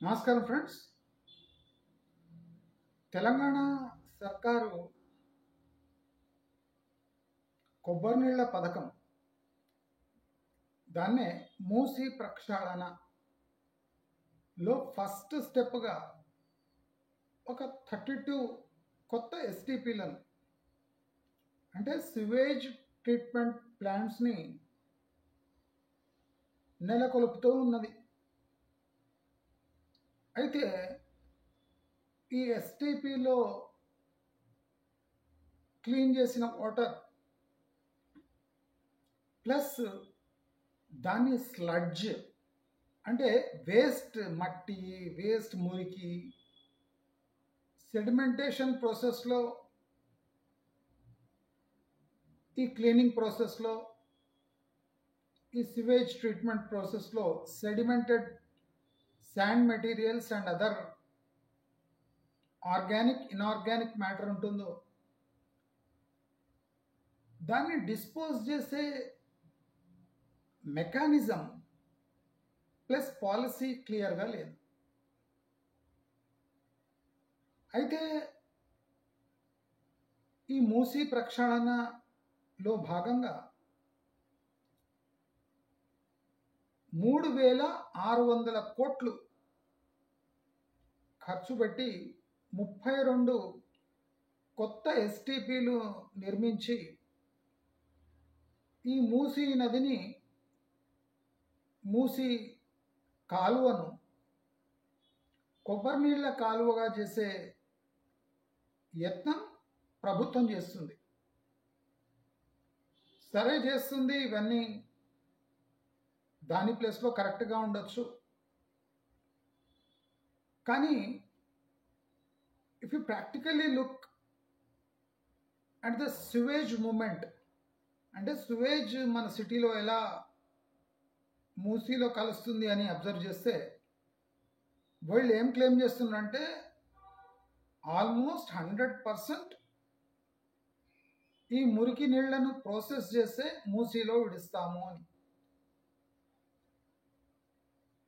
నమస్కారం ఫ్రెండ్స్. తెలంగాణ సర్కారు కొబ్బరి నీళ్ల పథకం దాన్నే మూసి ప్రక్షాళనలో ఫస్ట్ స్టెప్గా ఒక 32 కొత్త ఎస్టీపీలను అంటే సివేజ్ ట్రీట్మెంట్ ప్లాంట్స్ని నెలకొల్పుతూ ఉన్నది. అయితే ఈ ఎస్టీపీలో క్లీన్ చేసిన వాటర్ ప్లస్ దాని స్లడ్జ్ అంటే వేస్ట్ మట్టి, వేస్ట్ మురికి సెడిమెంటేషన్ ప్రాసెస్లో, ఈ క్లీనింగ్ ప్రాసెస్లో, ఈ సివేజ్ ట్రీట్మెంట్ ప్రాసెస్లో sedimented sand materials and other organic inorganic matter ఉంటుందో దాన్ని డిస్పోజ్ చేసే మెకానిజం ప్లస్ పాలసీ క్లియర్గా లేదు. అయితే ఈ మూసీ ప్రక్షాళనలో భాగంగా 3,600 కోట్లు ఖర్చు పెట్టి 32 కొత్త ఎస్టీపీలు నిర్మించి ఈ మూసీ నదిని, మూసీ కాలువను కొబ్బరి నీళ్ల కాలువగా చేసే యత్నం ప్రభుత్వం చేస్తుంది. సరే చేస్తుంది, ఇవన్నీ దాని ప్లేస్లో కరెక్ట్గా ఉండొచ్చు. కానీ if you practically look at the sewage movement, అంటే సివేజ్ మన సిటీలో ఎలా మూసీలో కలుస్తుంది అని అబ్జర్వ్ చేస్తే వాళ్ళు ఏం క్లెయిమ్ చేస్తున్నారంటే ఆల్మోస్ట్ 100% ఈ మురికి నీళ్లను ప్రాసెస్ చేస్తే మూసీలో విడుస్తాము అని.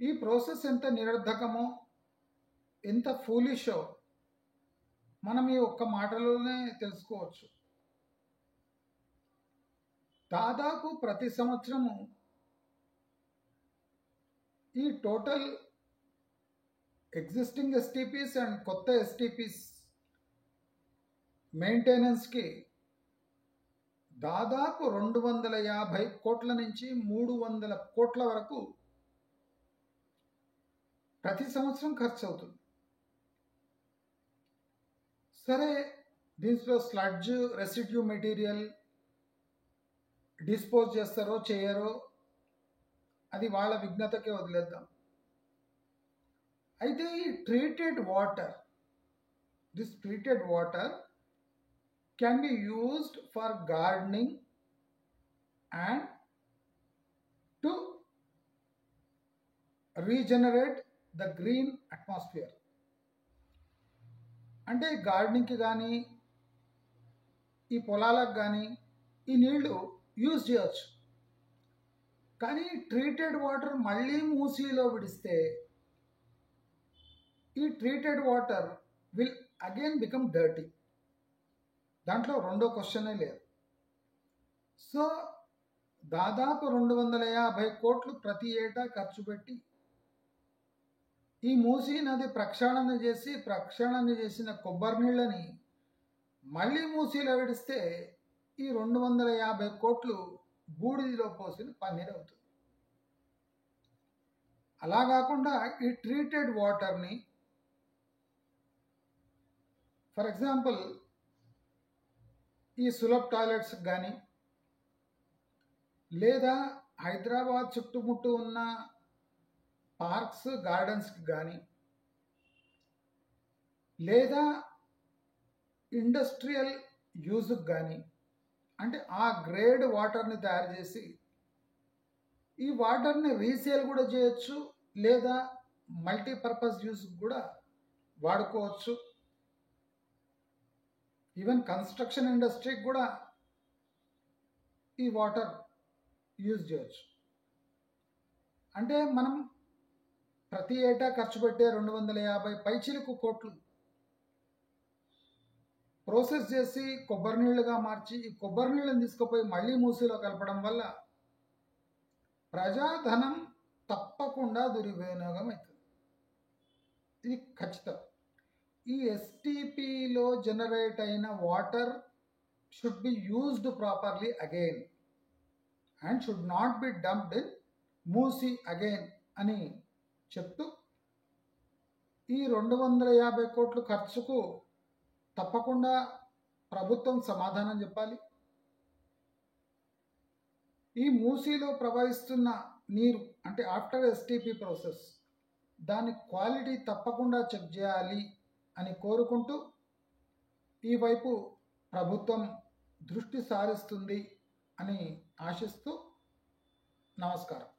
ఈ ప్రాసెస్ ఎంత నిరర్ధకమో, ఎంత ఫూలిషో మనం ఈ ఒక్క మాటలోనే తెలుసుకోవచ్చు. దాదాపు ప్రతి సంవత్సరము ఈ టోటల్ ఎగ్జిస్టింగ్ ఎస్టీపీస్ అండ్ కొత్త ఎస్టీపీస్ మెయింటెనెన్స్కి దాదాపు 250 కోట్ల నుంచి 300 కోట్ల వరకు ప్రతి సంవత్సరం ఖర్చు అవుతుంది. సరే, దీంట్లో స్లడ్జ్, రెసిడ్యూ మెటీరియల్ డిస్పోజ్ చేస్తారో చేయరో అది వాళ్ళ విఘ్నతకే వదిలేద్దాం. అయితే ఈ treated water, this treated water can be used for gardening and to regenerate the green atmosphere. అంటే గార్డెనింగ్కి కానీ, ఈ పొలాలకు కానీ ఈ నీళ్లు యూజ్ చేయవచ్చు. కానీ ట్రీటెడ్ వాటర్ మళ్ళీ మూసీలో విడిస్తే ఈ treated water will again become dirty. దాంట్లో రెండో క్వశ్చనే లేదు. సో దాదాపు 250 కోట్లు ప్రతి ఏటా ఖర్చు పెట్టి ఈ మూసీ నది ప్రక్షాళన చేసిన కొబ్బరి నీళ్ళని మళ్ళీ మూసీలో విడిస్తే ఈ 250 కోట్లు బూడిదిలో పోసిన పన్నీర్ అవుతుంది. అలా కాకుండా ఈ ట్రీటెడ్ వాటర్ని, ఫర్ ఎగ్జాంపుల్ ఈ సులభ్ టాయిలెట్స్ కానీ, లేదా హైదరాబాద్ చుట్టుముట్టు ఉన్న పార్క్స్, గార్డెన్స్కి కానీ, లేదా ఇండస్ట్రియల్ యూజ్కి కానీ, అంటే ఆ గ్రేడ్ వాటర్ని తయారు చేసి ఈ వాటర్ని రీసేల్ కూడా చేయొచ్చు, లేదా మల్టీపర్పస్ యూజ్ కూడా వాడుకోవచ్చు. ఈవెన్ కన్స్ట్రక్షన్ ఇండస్ట్రీకి కూడా ఈ వాటర్ యూజ్ చేయొచ్చు. అంటే మనం ప్రతి ఏటా ఖర్చు పెట్టే 250 పైచిలకు కోట్లు ప్రాసెస్ చేసి కొబ్బరి నీళ్ళుగా మార్చి ఈ కొబ్బరి నీళ్ళని తీసుకుపోయి మళ్ళీ మూసీలో కలపడం వల్ల ప్రజాధనం తప్పకుండా దుర్వినియోగం అవుతుంది. ఇది ఖచ్చితం. ఈ ఎస్టీపీలో జనరేట్ అయిన water should be used properly again and should not be dumped in Musi again అని చెప్తూ ఈ 250 కోట్ల ఖర్చుకు తప్పకుండా ప్రభుత్వం సమాధానం చెప్పాలి. ఈ మూసీలో ప్రవహిస్తున్న నీరు అంటే ఆఫ్టర్ ఎస్టీపీ ప్రాసెస్ దాని క్వాలిటీ తప్పకుండా చెక్ చేయాలి అని కోరుకుంటూ ఈ వైపు ప్రభుత్వం దృష్టి సారిస్తుంది అని ఆశిస్తూ నమస్కారం.